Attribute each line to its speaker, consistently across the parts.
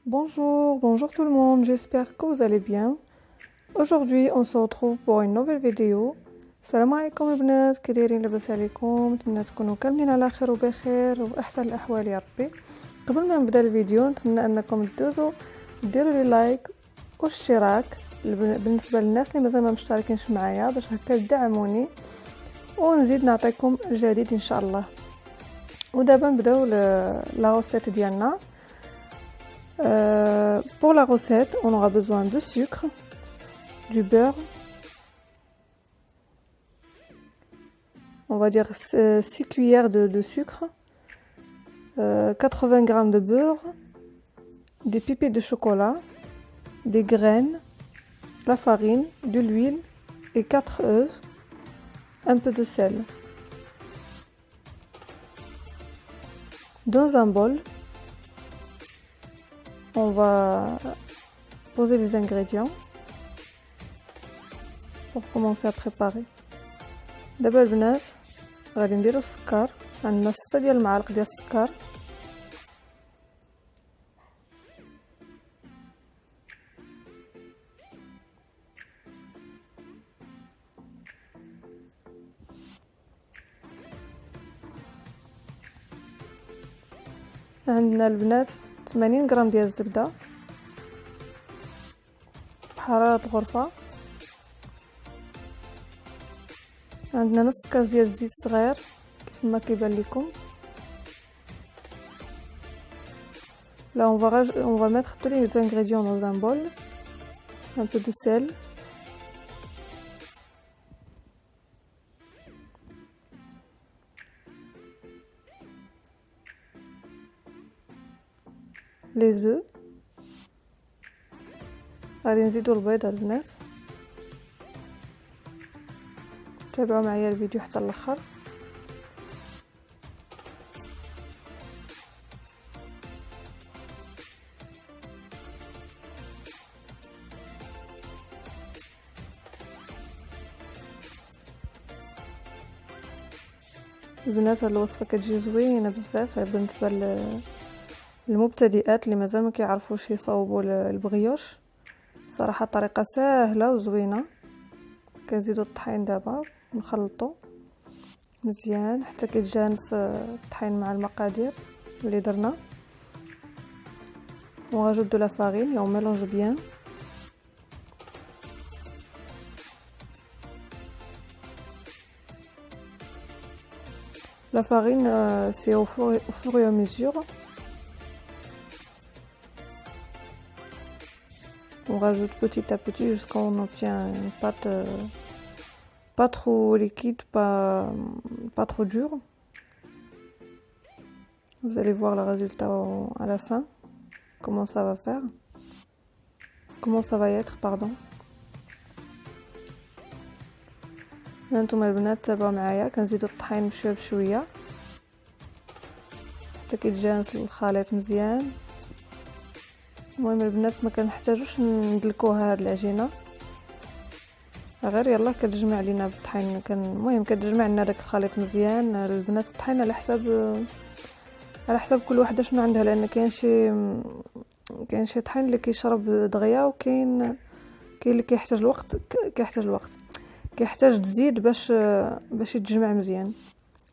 Speaker 1: Bonjour tout le monde, j'espère que vous allez bien. Aujourd'hui, on se retrouve pour une nouvelle vidéo. السلام عليكم البنات، كي دايرين؟ لاباس عليكم؟ نتمنى تكونوا كاملين على خير وبخير وفي احسن الاحوال يا ربي. قبل ما نبدا الفيديو نتمنى انكم ديروا لي لايك واشتراك بالنسبه للناس اللي مازال ما مشتركينش معايا باش هكا تدعموني ونزيد نعطيكم الجديد ان شاء الله. ودابا نبداو لا روسيت ديالنا. Pour la recette, on aura besoin de sucre, du beurre, on va dire 6 cuillères de sucre, 80 g de beurre, des pipées de chocolat, des graines, la farine, de l'huile et 4 œufs, un peu de sel. Dans un bol, on va poser les ingrédients pour commencer à préparer. دابا البنات غادي نديرو السكر، عندنا 6 ديال المعالق ديال السكر. عندنا البنات 80 غرام ديال الزبده بحرارة الغرفة. عندنا نص كاس ديال الزيت صغير كيف ما كيبان لكم. Là on va mettre tous les ingrédients dans un bol. Un peu de sel, les œufs. غادي نزيدو البيض البنات. تابعوا معايا الفيديو حتى الاخر. البنات هاد الوصفه كتجي زوينه بزاف بالنسبه للمبتدئات اللي مازال ما كيعرفوش يصاوبوا البغيوش. صراحه طريقه سهله وزوينه. كنزيدو الطحين دابا نخلطو مزيان حتى كيتجانس الطحين مع المقادير اللي درنا. On rajoute de la farine et on mélange bien. La farine, c'est au fur et à mesure. On rajoute petit à petit jusqu'à ce qu'on obtient une pâte pas trop liquide, pas trop dure. Vous allez voir le résultat à la fin. Comment ça va faire. Comment ça va être, pardon. هانتوما البنات تابعوا معايا كنزيدو الطحين بشويه بشويه حتى كيتجانس الخليط مزيان. المهم البنات ما كنحتاجوش ندلكوها هاد العجينه، غير يلا كتجمع لينا بالطحين. المهم كتجمع لنا داك الخليط مزيان البنات. الطحين على حسب كل وحده شنو عندها، لان كاين شي طحين اللي كيشرب دغيا وكاين اللي كيحتاج الوقت كيحتاج تزيد باش يتجمع مزيان.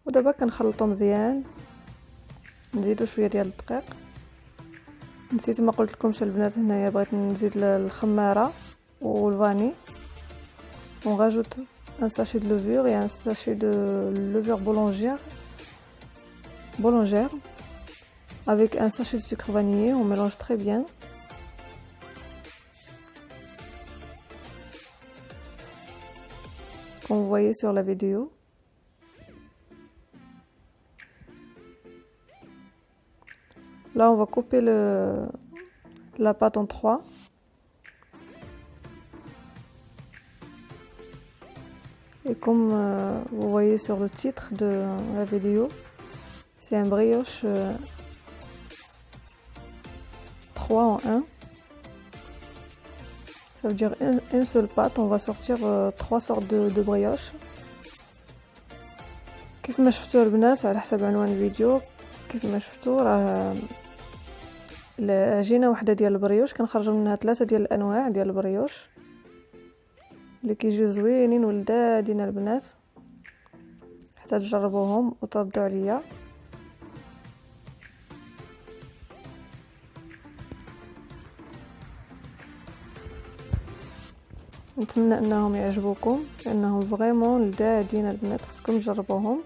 Speaker 1: ودابا كنخلطو مزيان. نزيدو شويه ديال الدقيق. نسيت ما قلت لكمش البنات، هنايا بغيت نزيد الخماره والفاني. On rajoute un sachet de levure et un sachet de levure boulangère avec un sachet de sucre vanillé. On mélange très bien. Comme vous voyez sur la vidéo. Là, on va couper la pâte en 3. Et comme vous voyez sur le titre de la vidéo, c'est un brioche 3 en 1. Ça veut dire une seule pâte. On va sortir 3 sortes de brioches. كيف ما شفتوا البنات على حسب عنوان الفيديو، كيف ما شفتوا راه العجينه وحده ديال البريوش كنخرجوا منها 3 ديال الانواع ديال البريوش اللي كيجيو زوينين ولذاذين البنات، حتى تجربوهم وتردوا عليا. نتمنى انهم يعجبوكم لانهم فريمون لذاذين البنات، خصكم تجربوهم.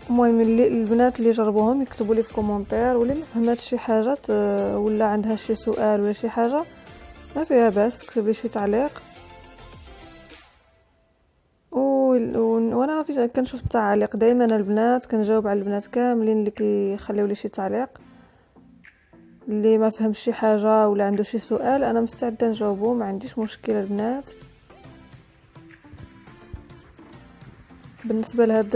Speaker 1: المهم اللي البنات اللي جربوهم يكتبوا لي في كومونتير، واللي ما فهماتش شي حاجه ولا عندها شي سؤال ولا شي حاجه ما فيها باس تكتب لي شي تعليق، وانا غادي كنشوف التعاليق دائما البنات، كنجاوب على البنات كاملين اللي كيخليو لي شي تعليق. اللي ما فهمش شي حاجه ولا عنده شي سؤال انا مستعده نجاوبه، ما عنديش مشكل البنات. بالنسبه لهاد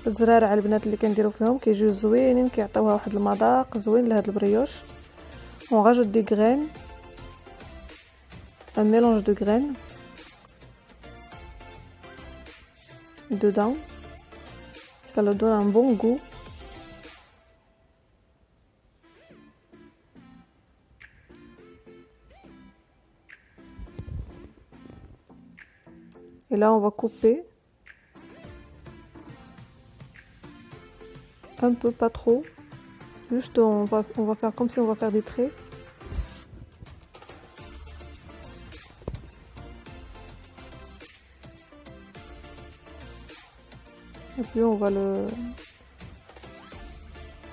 Speaker 1: الزرارع البنات اللي كنديروا فيهم كيجيو زوينين، كيعطيوها واحد المذاق زوين لهاد البريوش. on rajoute des graines, un mélange de graines dedans, ça leur donne un bon goût. Et là on va couper un peu, pas trop, juste on va faire comme si on va faire des traits. Et puis on va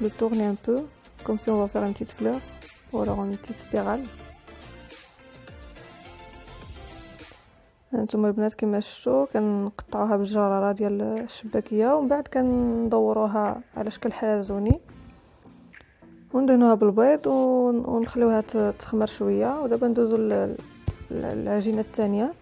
Speaker 1: le tourner un peu comme si on va faire une petite fleur ou alors une petite spirale. هانتوما البنات كما شفتوا كنقطعوها بالجراره ديال الشباكيه، ومن بعد كندوروها على شكل حلزوني وندهنوها بالبيض ونخليوها تخمر شويه. ودابا ندوزو للعجينه الثانيه.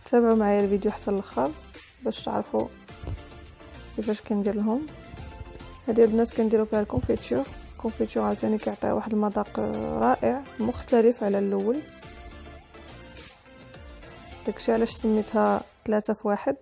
Speaker 1: تابعوا معايا الفيديو حتى الاخر باش تعرفوا كيفاش كندير لهم. هذه البنات كنديروا فيها الكونفيتور عاوتاني كيعطي واحد المذاق رائع مختلف على الاول. داكشي علاش سميتها 3 في 1.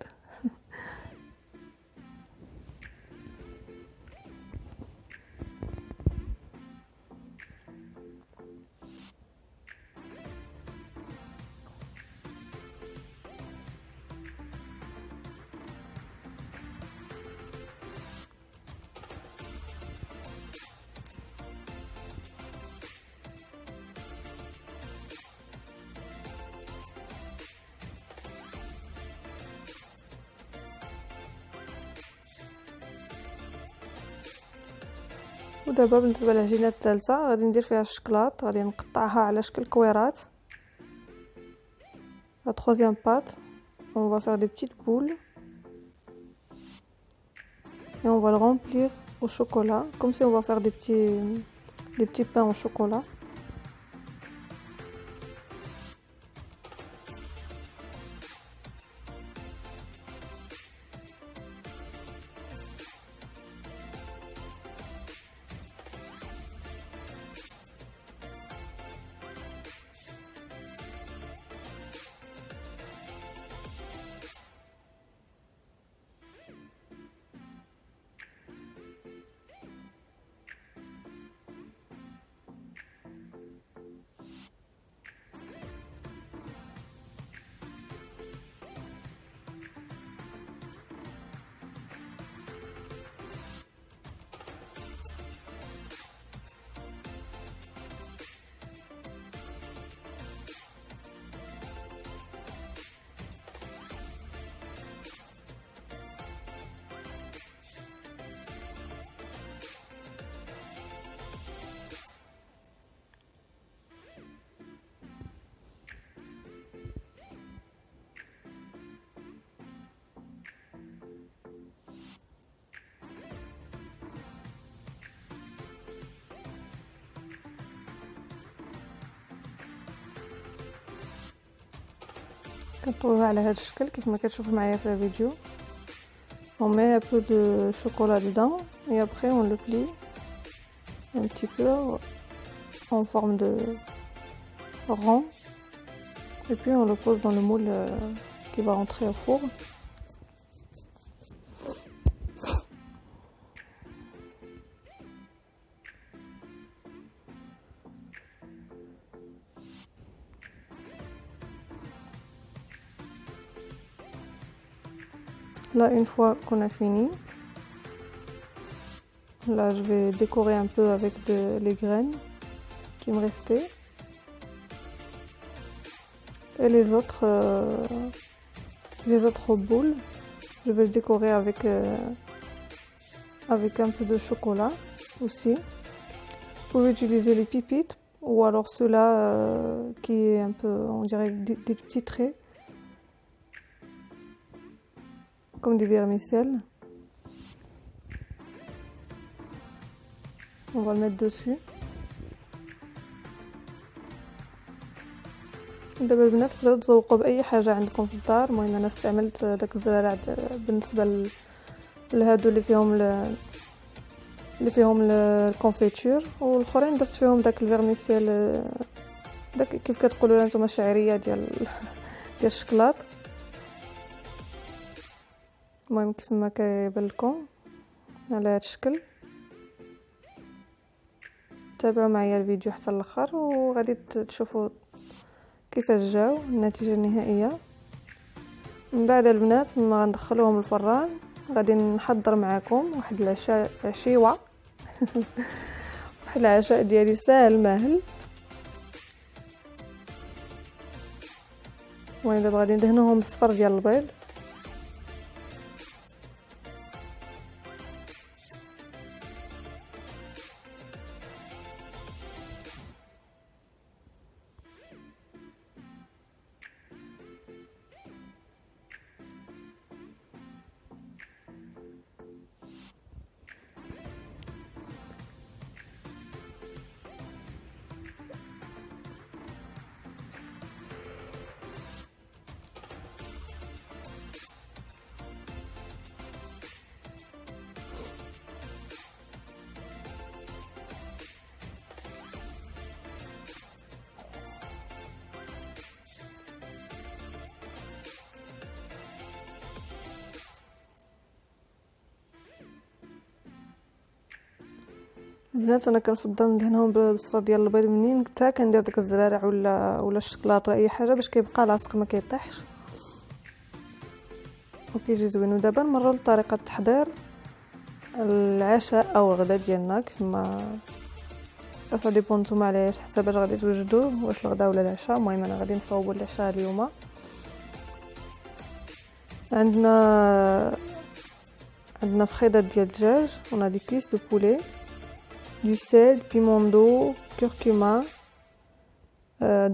Speaker 1: ودابا بالنسبه للعجينه الثالثه غادي ندير فيها الشكلاط، غادي نقطعها على شكل كويرات. La troisième pâte, on va faire des petites boules et on va le remplir au chocolat comme si on va faire des petits pains au chocolat. كنطويوها على هذا الشكل كيف ما كتشوفوا معايا في الفيديو. on met un peu de chocolat dedans et après on le plie un petit peu en forme de rond et puis on le pose dans le moule qui va rentrer au four. Là, une fois qu'on a fini, là je vais décorer un peu avec les graines qui me restaient. Et les autres boules, je vais le décorer avec un peu de chocolat aussi. Vous pouvez utiliser les pépites ou alors ceux-là qui est un peu, on dirait des petits traits, comme des vermicelles. On va le mettre dessus. دابا البنات تقدروا تزوقوا باي حاجه عندكم في الدار. المهم انا استعملت داك الزرارع بالنسبه لهادو اللي فيهم الكونفيتور، والاخرين درت فيهم داك الفيرميسيل، داك كيف كتقولوا نتوما شعريه ديال الشكلاط. المهم كيف ما كيبان لكم على هذا الشكل. تابعوا معايا الفيديو حتى الاخر وغادي تشوفوا كيفاش جاو النتيجه النهائيه. من بعد البنات ما غندخلوهم الفران، غادي نحضر معكم واحد العشاء عشيوه واحد العشاء ديالي ساهل ماهل. المهم دابا غادي ندهنوهم بالصفر ديال البيض. البنات انا كنفضل ندهنهم بالصفر ديال البيض منين حتى كندير داك الزرارع ولا الشكلاط ولا اي حاجه باش كيبقى لاصق ما كيطيحش وكيجي زوين. ودابا نمروا لطريقه تحضير العشاء او الغداء ديالنا. كيف ما ديبون نتوما على حسب باش غادي توجدوه، واش الغداء ولا العشاء. المهم انا غادي نصاوبوا العشاء اليوم. عندنا فخيدات ديال الدجاج، on a des cuisses de poulet, du sel, piment d'eau, curcuma,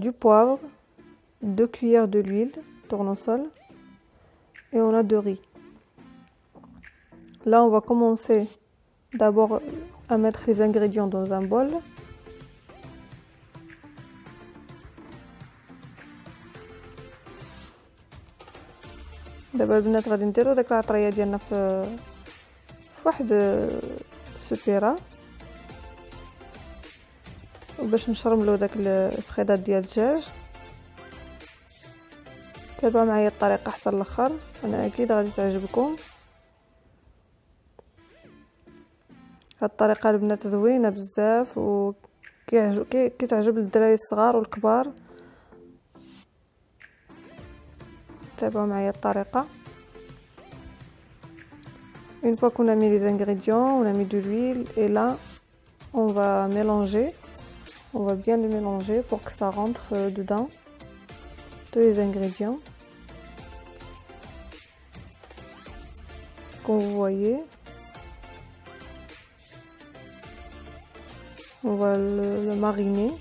Speaker 1: du poivre, 2 cuillères de l'huile tournesol et on a de riz. Là on va commencer d'abord à mettre les ingrédients dans un bol. دابا البنات غادي نديرو داك العطريه ديالنا في واحد السبيره وباش نشرملو داك الفخيدات ديال الدجاج. تابعوا معايا الطريقه حتى الاخر، انا اكيد غادي تعجبكم. هاد الطريقه البنات زوينه بزاف وكيتعجب للدراري الصغار والكبار. تابعوا معايا الطريقه. Une fois qu'on a mis les ingrédients, on a mis de l'huile et là on va mélanger. On va bien le mélanger pour que ça rentre dedans, tous les ingrédients. Comme vous voyez, on va le mariner.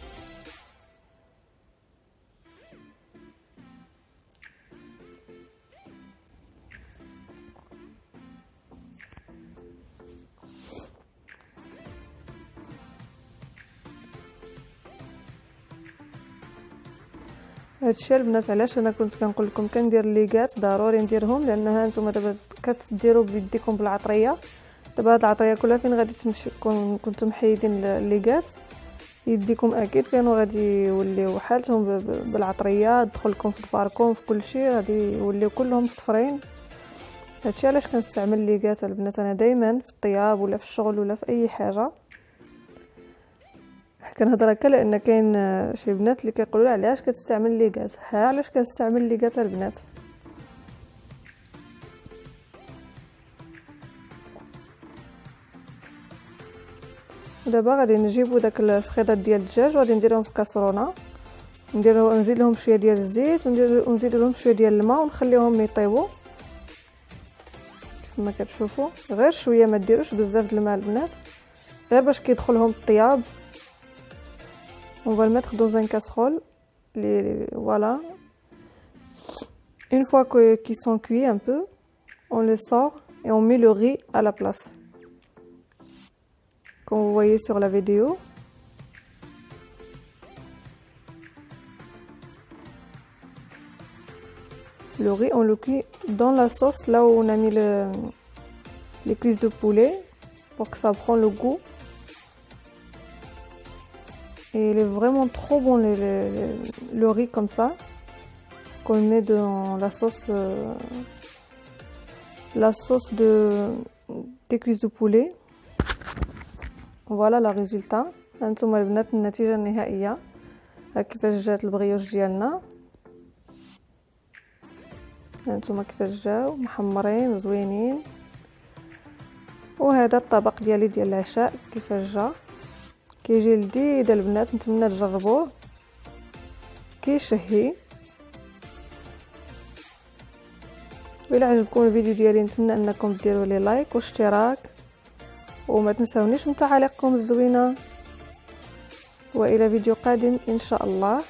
Speaker 1: هادشي البنات علاش انا كنت كنقول لكم كندير الليغات ضروري نديرهم، لانها نتوما دابا كتديروا بيديكم بالعطريه. دابا هاد العطريه كلها فين غادي تمشي كنتم محيدين الليغات يديكم اكيد كانوا غادي يوليو حالتهم بالعطريه، تدخل لكم في ضفاركم في كل شيء، غادي يوليو كلهم صفرين. هادشي علاش كنستعمل ليغات البنات انا دائما في الطياب ولا في الشغل ولا في اي حاجه. كنهضر هكا لان كاين شي بنات اللي كيقولوا علاش كتستعمل ليغات. ها علاش كنستعمل ليغات البنات. ودابا غادي نجيبو داك الفخيضات ديال الدجاج وغادي نديرهم في كاسرونه، نزيد لهم شويه ديال الزيت ونزيد لهم شويه ديال الماء ونخليهم يطيبوا كيف ما كتشوفوا. غير شويه، ما ديروش بزاف د الماء البنات، غير باش كيدخلهم الطياب. On va le mettre dans un casserole. Voilà. Une fois qu'ils sont cuits un peu, on les sort et on met le riz à la place. Comme vous voyez sur la vidéo. Le riz, on le cuit dans la sauce, là où on a mis les cuisses de poulet, pour que ça prenne le goût. Et il est vraiment trop bon le riz comme ça, qu'on met dans la sauce des cuisses de poulet. Voilà le résultat. هانتوما البنات النتيجه النهائيه. ها كيفاش جات البغيوش ديالنا، هانتوما كيفاش جاو محمرين زوينين. وهذا الطبق ديالي ديال العشاء كيفاش جا، كيجي لذيذ البنات، نتمنى تجربوه، كيشهي. وإلا عجبكم الفيديو ديالي نتمنى انكم ديروا لي لايك واشتراك، وما تنساونيش من تعاليقكم الزوينه. والى فيديو قادم ان شاء الله.